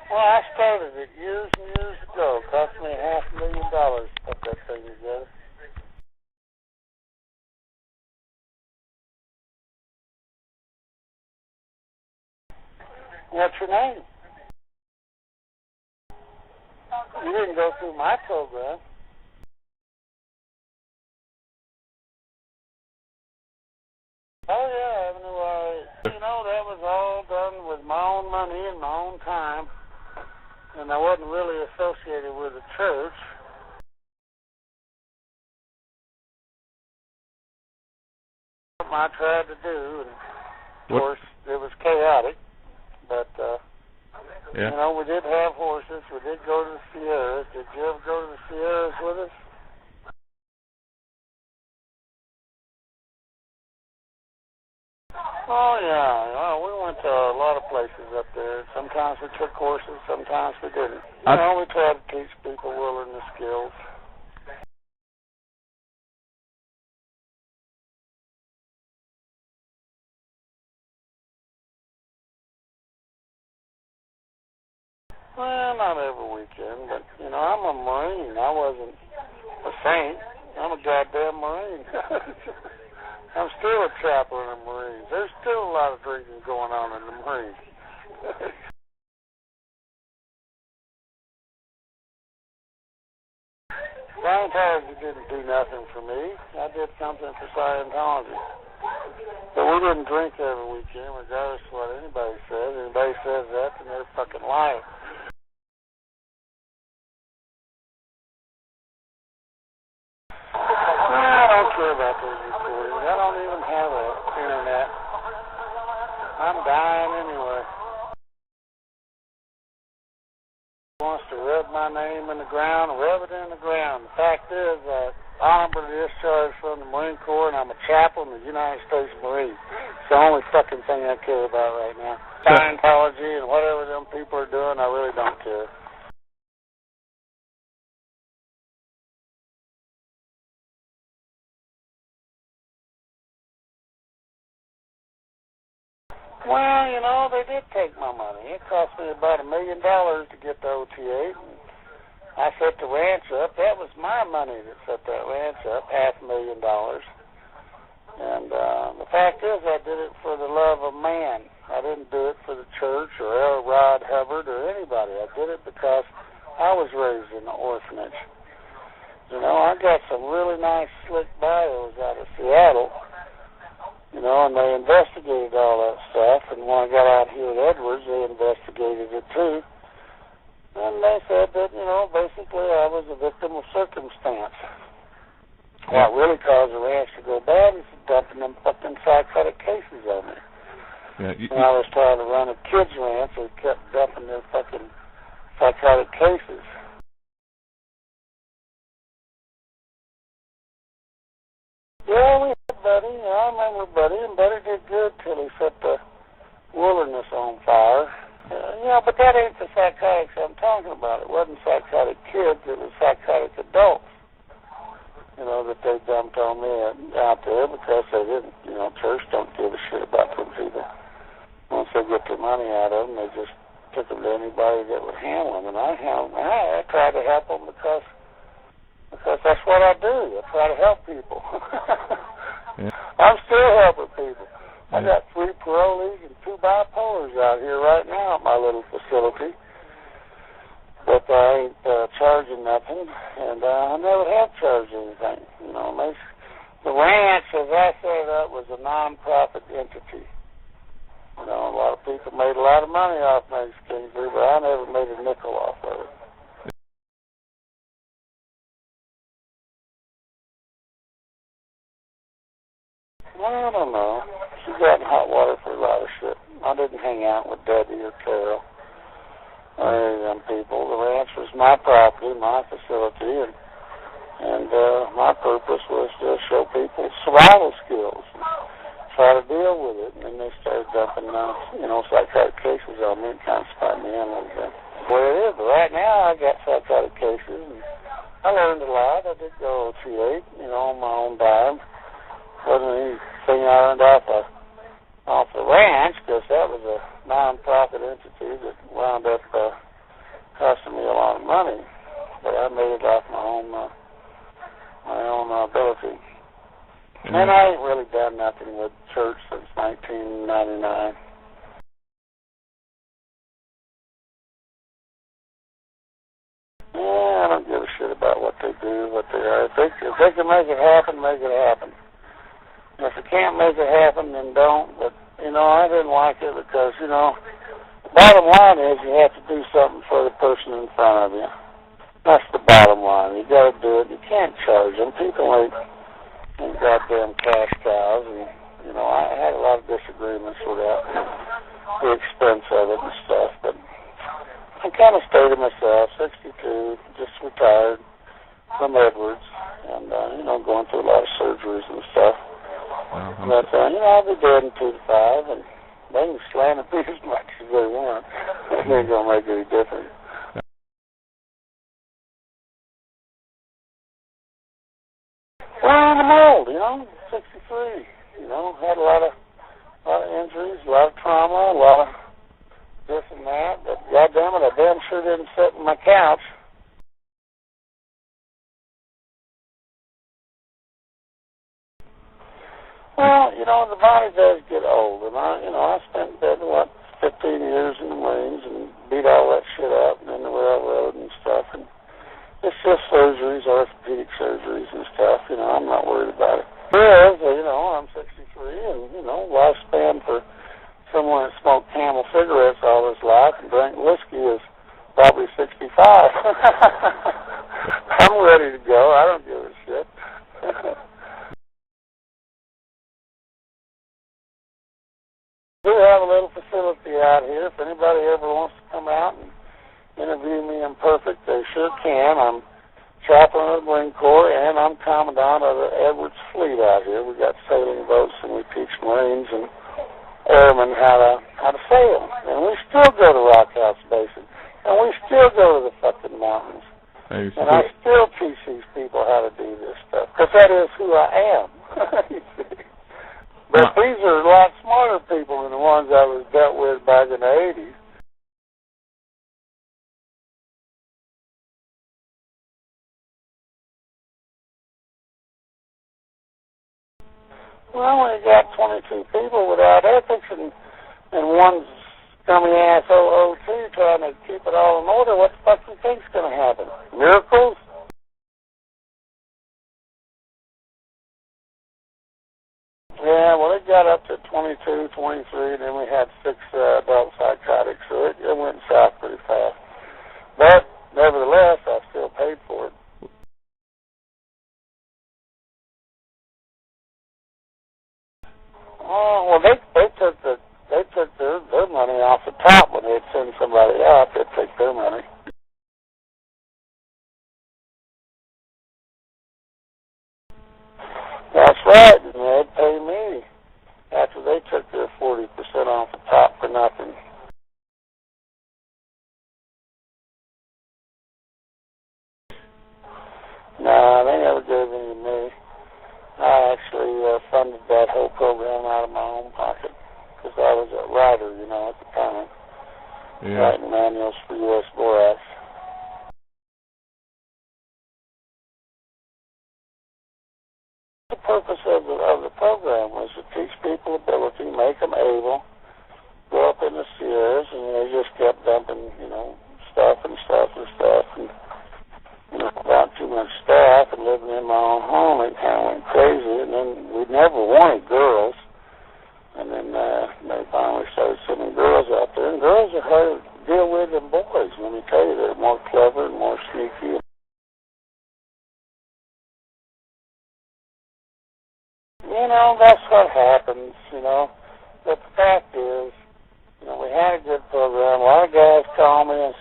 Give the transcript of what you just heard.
Well, I started it years and years ago. It cost me $500,000 to put that thing together. What's your name? You didn't go through my program. Oh, yeah, Avenue RA. You know, that was all done with my own money and my own time, and I wasn't really associated with the church. What I tried to do, and of course, it was chaotic, but, you know, we did have horses. We did go to the Sierras. Did you ever go to the Sierras with us? Oh, yeah. Well, we went to a lot of places up there. Sometimes we took courses, sometimes we didn't. You know, we tried to teach people wilderness skills. Well, not every weekend, but, you know, I'm a Marine. I wasn't a saint. I'm a goddamn Marine. I'm still a chaplain in the Marines. There's still a lot of drinking going on in the Marines. Scientology didn't do nothing for me. I did something for Scientology. But we didn't drink every weekend, regardless of what anybody says. Anybody says that, then they're fucking lying. I don't care about those recordings. I don't even have an internet. I'm dying anyway. Wants to rub my name in the ground, rub it in the ground. The fact is, honorably discharged from the Marine Corps, and I'm a chaplain of the United States Marines. It's the only fucking thing I care about right now. Scientology and whatever them people are doing, I really don't care. Well, you know, they did take my money. It cost me about $1 million to get the OT8. I set the ranch up. That was my money that set that ranch up, $500,000. And the fact is, I did it for the love of man. I didn't do it for the church or L. Rod Hubbard or anybody. I did it because I was raised in an orphanage. You know, I got some really nice, slick bios out of Seattle. You know, and they investigated all that stuff, and when I got out here at Edwards, they investigated it too. And they said that, you know, basically I was a victim of circumstance. What really caused the ranch to go bad is dumping them fucking psychotic cases on me. Yeah, when I was trying to run a kids ranch, they kept dumping their fucking psychotic cases. Yeah, we had Buddy. I remember Buddy, and Buddy did good till he set the wilderness on fire. Yeah, but that ain't the psychotics I'm talking about. It wasn't psychotic kids, it was psychotic adults, you know, that they dumped on me out there because they didn't, you know, church don't give a shit about them people. Once they get their money out of them, they just took them to anybody that would handle them. And I tried to help them because that's what I do. I try to help people. Yeah. I'm still helping people. I got 3 parolees and 2 bipolars out here right now at my little facility. But I ain't charging nothing, and I never have charged anything. You know, the ranch, as I set it up, was a non-profit entity. You know, a lot of people made a lot of money off Mace Kingsley, but I never made a nickel off of it. Well, I don't know. She got in hot water for a lot of shit. I didn't hang out with Debbie or Carol or any of them people. The ranch was my property, my facility, and my purpose was to show people survival skills, and try to deal with it. And then they started dumping, you know, psychotic cases on me and kind of spun me in a little bit. Well, it is, but right now I got psychotic cases, and I learned a lot. I did go OT8, you know, on my own dime. Wasn't anything I earned off the ranch, because that was a non-profit entity that wound up costing me a lot of money, but I made it off my own ability. And I ain't really done nothing with church since 1999. Yeah, I don't give a shit about what they do, what they are. If they can make it happen, make it happen. And if they can't make it happen, then don't. But, I didn't like it because, the bottom line is you have to do something for the person in front of you. That's the bottom line. You got to do it. You can't charge them. People ain't goddamn cash cows. And, I had a lot of disagreements with that, the expense of it and stuff. But I kind of stayed to myself, 62, just retired from Edwards, and, going through a lot of surgeries and stuff. But, I'll be dead in 2 to 5, and they can slander me as much as they want. It ain't going to make any difference. Well, I'm old, 63. Had a lot of injuries, a lot of trauma, a lot of this and that. But goddamn it, I damn sure didn't sit on my couch. Well, the body does get old, and I spent 15 years in the Marines and beat all that shit up and in the railroad and stuff, and it's just surgeries, orthopedic surgeries and stuff, I'm not worried about it. Whereas, I'm 63, and, lifespan for someone that smoked Camel cigarettes all his life and drank whiskey is probably 65. I'm ready to go. I don't give a shit. We have a little facility out here. If anybody ever wants to come out and interview me in perfect, they sure can. I'm chaplain of the Marine Corps, and I'm commandant of the Edwards Fleet out here. We got sailing boats, and we teach Marines and airmen how to sail. And we still go to Rock House Basin, and we still go to the fucking mountains. And I still teach these people how to do this stuff, because that is who I am. You see? But these are a lot smarter people than the ones I was dealt with back in the 80s. Well, when you got 22 people without ethics and one's scummy ass OOT trying to keep it all in order, what the fuck do you think's going to happen? Miracles? Yeah, well, it got up to 22, 23, and then we had 6 adult psychotics, so it went south pretty fast. But, nevertheless, I still paid for it. Oh, well, they took their money off the top when they'd send somebody out. They'd take their money. That's right, and they'd pay me after they took their 40% off the top for nothing. Nah, they never gave any to me. I actually funded that whole program out of my own pocket because I was a writer, at the time, writing manuals for U.S. Borax. The purpose of the program was to teach people ability, make them able, go up in the Sierras, and they just kept dumping, stuff, and without too much staff and living in my own home, it kind of went crazy, and then we never wanted girls, and then they finally started sending girls out there, and girls are harder to deal with than boys. Let me tell you, they're more clever and more sneaky. That's what happens, but the fact is, we had a good program. A lot of guys call me and